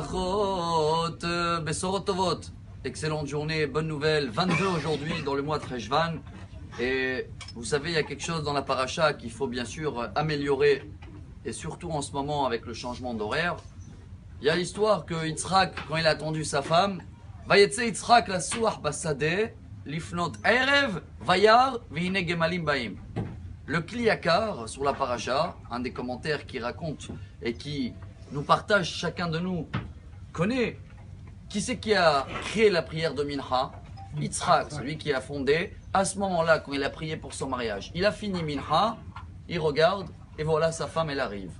Brachot, Besorot Tovot. Excellente journée, bonne nouvelle. 22 aujourd'hui dans le mois de Rejvan. Et vous savez, il y a quelque chose dans la paracha qu'il faut bien sûr améliorer. Et surtout en ce moment avec le changement d'horaire. Il y a l'histoire que Yitzhak, quand il a attendu sa femme, Vayetse Yitzhak la souach basade, lifnot erev, vayar, vihine gemalim baim. Le Kliyakar, sur la paracha, un des commentaires qui raconte et qui nous partage, chacun de nous connaît, qui c'est qui a créé la prière de Mincha? Yitzhak, celui qui a fondé, à ce moment-là, quand il a prié pour son mariage. Il a fini Mincha, il regarde, et voilà, sa femme, elle arrive.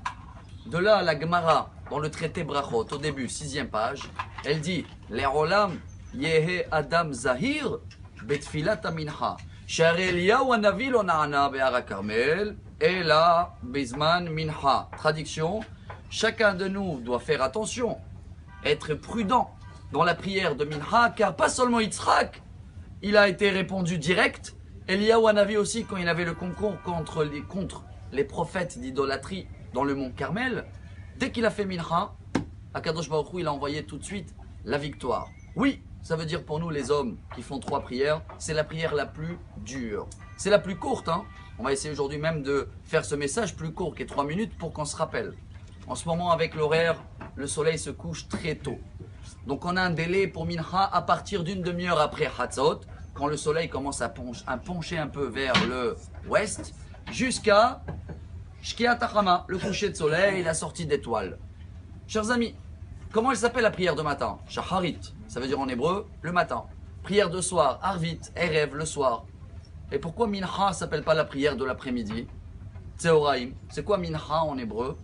De là, la Gemara, dans le traité Brachot, au début, 6e page, elle dit Le'olam yehe adam zahir betfilat mincha. Share Eliyahu hanavi lo na'ana be'ar HaKarmel ela bizman mincha. Traduction, chacun de nous doit faire attention, être prudent dans la prière de Mincha, car pas seulement Yitzhak, il a été répondu direct. Eliyahu hanavi aussi, quand il avait le concours contre les prophètes d'idolâtrie dans le mont Carmel, dès qu'il a fait Mincha, Akadosh Baruch Hu, il a envoyé tout de suite la victoire. Oui, ça veut dire pour nous les hommes qui font 3 prières, c'est la prière la plus dure. C'est la plus courte, hein. On va essayer aujourd'hui même de faire ce message plus court, qui est 3 minutes, pour qu'on se rappelle. En ce moment, avec l'horaire, le soleil se couche très tôt. Donc on a un délai pour Mincha à partir d'une demi-heure après Hatzot, quand le soleil commence à pencher un peu vers le ouest, jusqu'à Shkiat Hachama, le coucher de soleil, la sortie d'étoiles. Chers amis, comment elle s'appelle la prière de matin? Shacharit, ça veut dire en hébreu, le matin. Prière de soir, Arvit, Erev, le soir. Et pourquoi Mincha s'appelle pas la prière de l'après-midi? Tseoraim, c'est quoi Mincha en hébreu?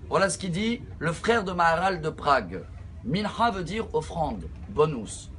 Voilà ce qu'il dit le frère de Maharal de Prague. Mincha veut dire offrande, bonus.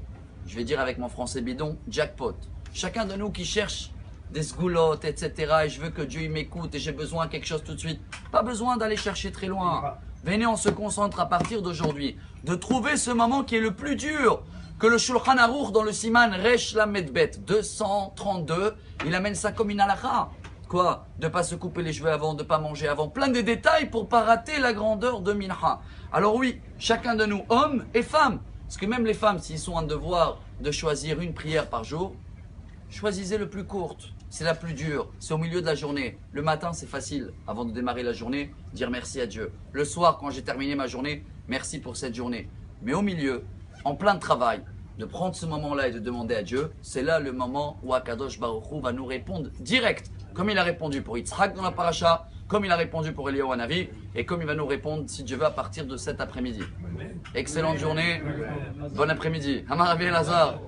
Je vais dire avec mon français bidon, jackpot. Chacun de nous qui cherche des sgoulottes, etc. Et je veux que Dieu m'écoute et j'ai besoin de quelque chose tout de suite. Pas besoin d'aller chercher très loin. Venez, on se concentre à partir d'aujourd'hui. De trouver ce moment qui est le plus dur. Que le Shulchan Aruch dans le Siman Resh Lamedbet 232, il amène ça comme une halakha. Quoi? De ne pas se couper les cheveux avant, de ne pas manger avant. Plein de détails pour ne pas rater la grandeur de Mincha. Alors oui, chacun de nous, hommes et femmes. Parce que même les femmes, s'ils sont un devoir de choisir une prière par jour, choisissez le plus courte. C'est la plus dure, c'est au milieu de la journée. Le matin, c'est facile, avant de démarrer la journée, dire merci à Dieu. Le soir, quand j'ai terminé ma journée, merci pour cette journée. Mais au milieu, en plein de travail, de prendre ce moment-là et de demander à Dieu, c'est là le moment où Akadosh Baruch Hu va nous répondre direct, comme il a répondu pour Yitzhak dans la paracha, comme il a répondu pour Eliyahu Hanavi, et comme il va nous répondre, si Dieu veut, à partir de cet après-midi. Excellente journée, bon après-midi. Hamar Rabbi Elazar.